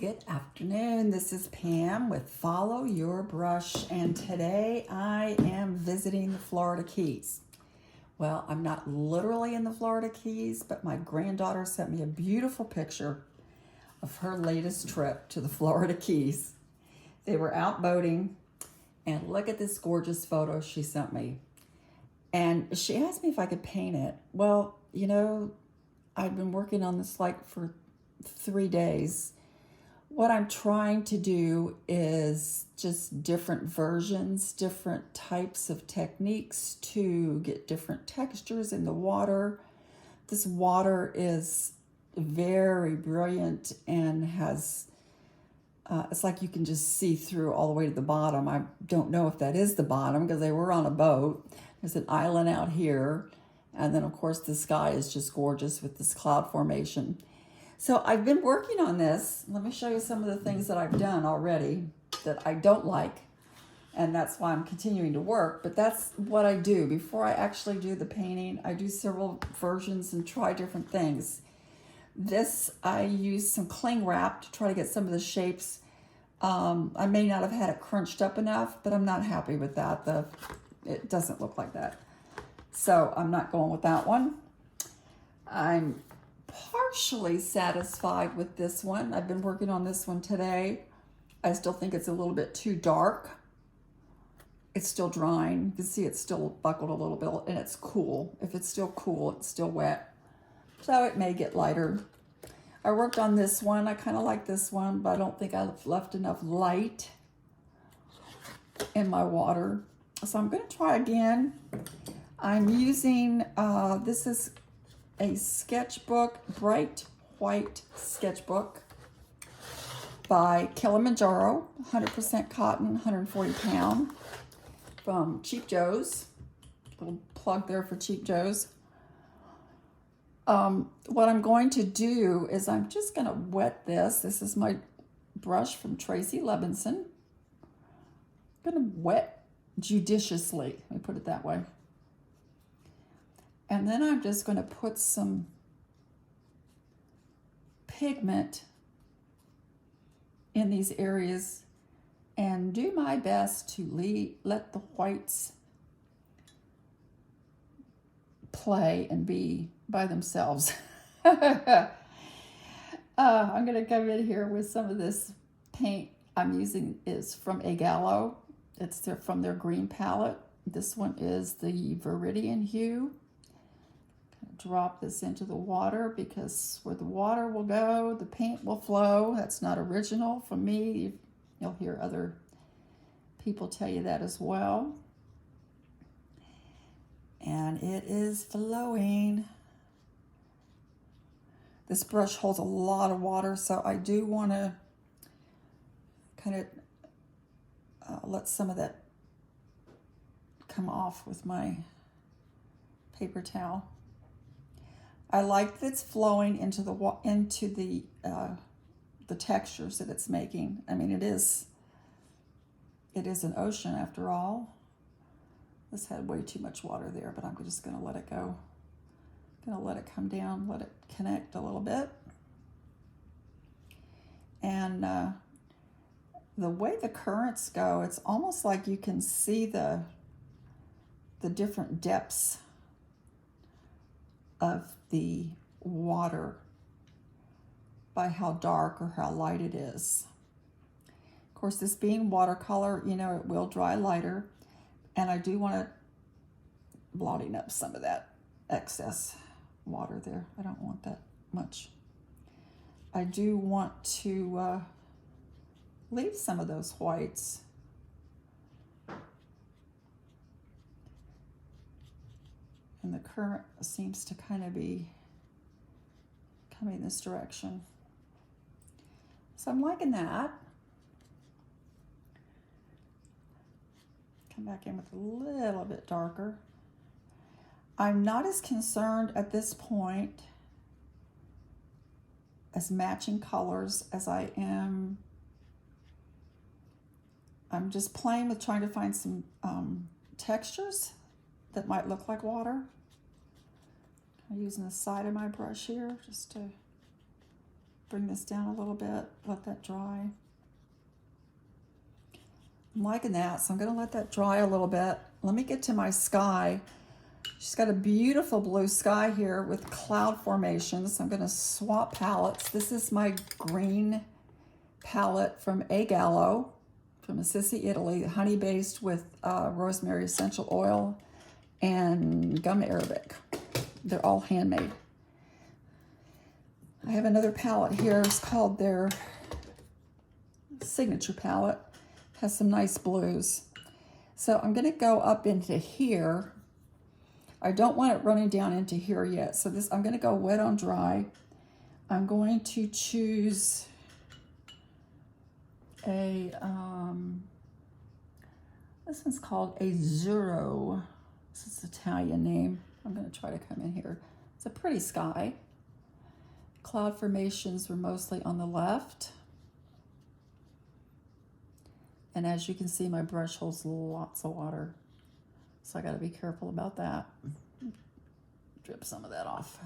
Good afternoon, this is Pam with Follow Your Brush, and today I am visiting the Florida Keys. Well, I'm not literally in the Florida Keys, but my granddaughter sent me a beautiful picture of her latest trip to the Florida Keys. They were out boating, and look at this gorgeous photo she sent me. And she asked me if I could paint it. Well, you know, I've been working on this for 3 days. What I'm trying to do is just different versions, different types of techniques to get different textures in the water. This water is very brilliant and has, it's like you can just see through all the way to the bottom. I don't know if that is the bottom because they were on a boat. There's an island out here. And then of course the sky is just gorgeous with this cloud formation. So I've been working on this. Let me show you some of the things that I've done already that I don't like. And that's why I'm continuing to work. But that's what I do. Before I actually do the painting, I do several versions and try different things. This, I use some cling wrap to try to get some of the shapes. I may not have had it crunched up enough, but I'm not happy with that. It doesn't look like that. So I'm not going with that one. I'm partially satisfied with this one. I've been working on this one today. I still think it's a little bit too dark. It's still drying. You can see it's still buckled a little bit, and it's cool. If it's still cool, it's still wet. So it may get lighter. I worked on this one. I kind of like this one, but I don't think I've left enough light in my water. So I'm going to try again. I'm using, this is a sketchbook, bright white sketchbook by Kilimanjaro, 100% cotton, 140 pound, from Cheap Joe's. Little plug there for Cheap Joe's. What I'm going to do is I'm just going to wet this. This is my brush from Tracy Levinson. I'm going to wet judiciously, let me put it that way. And then I'm just going to put some pigment in these areas and do my best to let the whites play and be by themselves. I'm going to come in here with some of this paint I'm using is from Gallo. It's from their green palette. This one is the Viridian hue. Drop this into the water because where the water will go, the paint will flow. That's not original from me. You'll hear other people tell you that as well. And it is flowing. This brush holds a lot of water, so I do want to kind of let some of that come off with my paper towel. I like that it's flowing into the textures that it's making. I mean, it is an ocean after all. This had way too much water there, but I'm just going to let it go. I'm going to let it come down, let it connect a little bit. And the way the currents go, it's almost like you can see the different depths of the water by how dark or how light it is. Of course, this being watercolor, you know, it will dry lighter, and I do want to blotting up some of that excess water there. I don't want that much. I do want to leave some of those whites. And the current seems to kind of be coming this direction. So I'm liking that. Come back in with a little bit darker. I'm not as concerned at this point as matching colors as I am. I'm just playing with trying to find some textures that might look like water. I'm using the side of my brush here just to bring this down a little bit, let that dry. I'm liking that, so I'm gonna let that dry a little bit. Let me get to my sky. She's got a beautiful blue sky here with cloud formations. I'm gonna swap palettes. This is my green palette from Gallo, from Assisi, Italy, honey based with rosemary essential oil and gum arabic. They're all handmade. I have another palette here. It's called their signature palette. Has some nice blues. So I'm going to go up into here. I don't want it running down into here yet. So this, I'm going to go wet on dry. I'm going to choose a, this one's called Azzurro. This is an Italian name. I'm going to try to come in here. It's a pretty sky. Cloud formations were mostly on the left. And as you can see, my brush holds lots of water. So I got to be careful about that. Drip some of that off.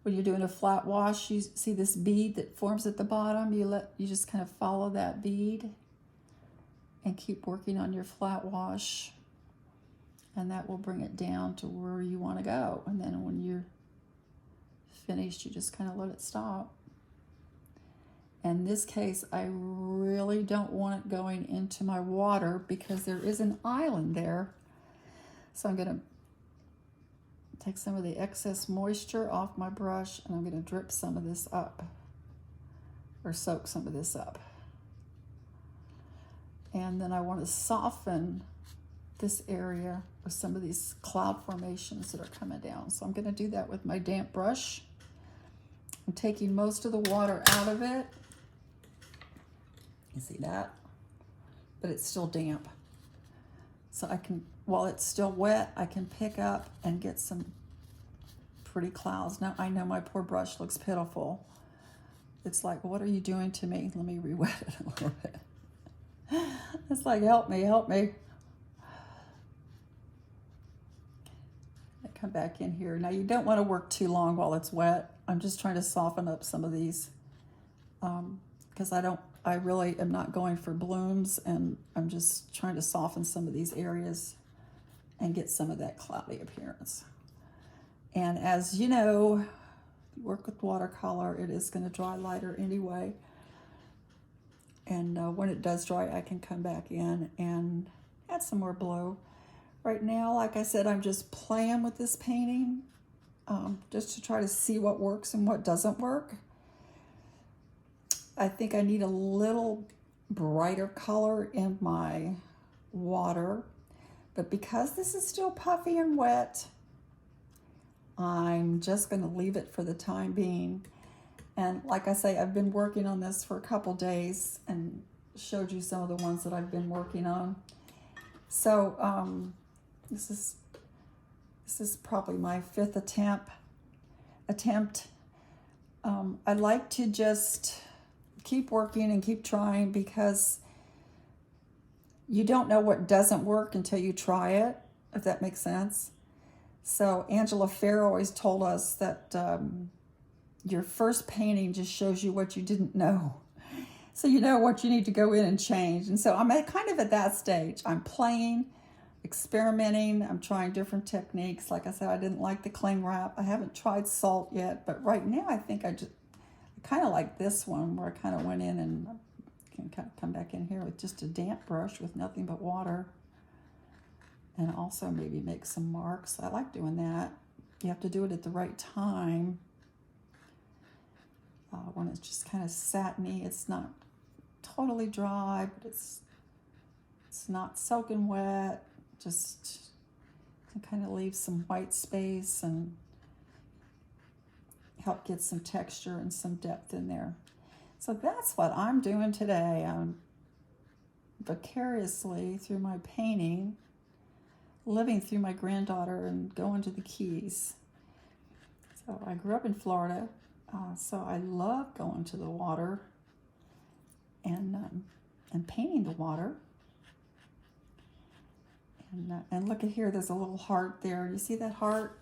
When you're doing a flat wash, you see this bead that forms at the bottom. You just kind of follow that bead and keep working on your flat wash. And that will bring it down to where you want to go. And then when you're finished, you just kind of let it stop. In this case, I really don't want it going into my water because there is an island there. So I'm going to take some of the excess moisture off my brush and I'm going to drip some of this up, or soak some of this up. And then I want to soften this area with some of these cloud formations that are coming down. So I'm going to do that with my damp brush. I'm taking most of the water out of it. You see that? But it's still damp. So I can, while it's still wet, I can pick up and get some pretty clouds. Now I know my poor brush looks pitiful. It's like, what are you doing to me? Let me re-wet it a little bit. It's like, help me, help me. I come back in here. Now you don't want to work too long while it's wet. I'm just trying to soften up some of these because I really am not going for blooms, and I'm just trying to soften some of these areas and get some of that cloudy appearance. And as you know, work with watercolor, it is going to dry lighter anyway. And when it does dry, I can come back in and add some more blue. Right now, like I said, I'm just playing with this painting just to try to see what works and what doesn't work. I think I need a little brighter color in my water, but because this is still puffy and wet, I'm just going to leave it for the time being. And like I say, I've been working on this for a couple days and showed you some of the ones that I've been working on. So this is probably my 5th attempt. I like to just keep working and keep trying because you don't know what doesn't work until you try it, if that makes sense. So Angela Fair always told us that your first painting just shows you what you didn't know. So you know what you need to go in and change. And so I'm kind of at that stage. I'm playing, experimenting. I'm trying different techniques. Like I said, I didn't like the cling wrap. I haven't tried salt yet, but right now I think I kind of like this one where I kind of went in and can kind of come back in here with just a damp brush with nothing but water. And also maybe make some marks. I like doing that. You have to do it at the right time. When it's just kind of satiny, it's not totally dry, but it's not soaking wet. Just to kind of leave some white space and help get some texture and some depth in there. So that's what I'm doing today. I'm vicariously through my painting, living through my granddaughter and going to the Keys. So I grew up in Florida, so I love going to the water and painting the water. And look at here, there's a little heart there. You see that heart?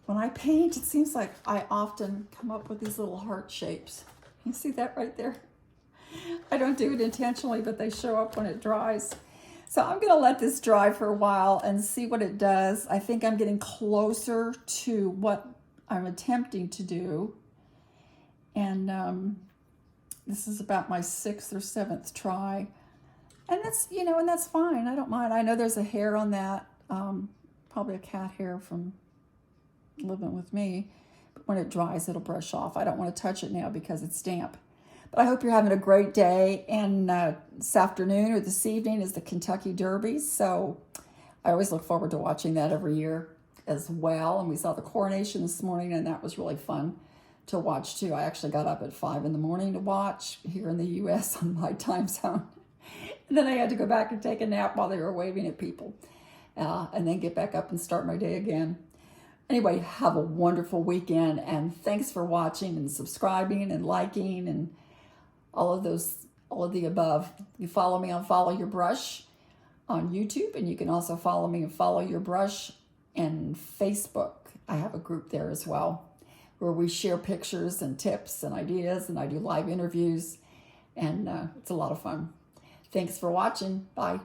when I paint, it seems like I often come up with these little heart shapes. You see that right there? I don't do it intentionally, but they show up when it dries. So I'm going to let this dry for a while and see what it does. I think I'm getting closer to what I'm attempting to do. And this is about my 6th or 7th try. And that's, and that's fine. I don't mind. I know there's a hair on that, probably a cat hair from living with me. But when it dries, it'll brush off. I don't want to touch it now because it's damp. But I hope you're having a great day. And this afternoon or this evening is the Kentucky Derby. So I always look forward to watching that every year as well. And we saw the coronation this morning, and that was really fun to watch too. I actually got up at 5 in the morning to watch here in the U.S. on my time zone. And then I had to go back and take a nap while they were waving at people. And then get back up and start my day again. Anyway, have a wonderful weekend. And thanks for watching and subscribing and liking and all of the above. You follow me on Follow Your Brush on YouTube, and you can also follow me and Follow Your Brush and Facebook. I have a group there as well where we share pictures and tips and ideas, and I do live interviews, and it's a lot of fun. Thanks for watching. Bye.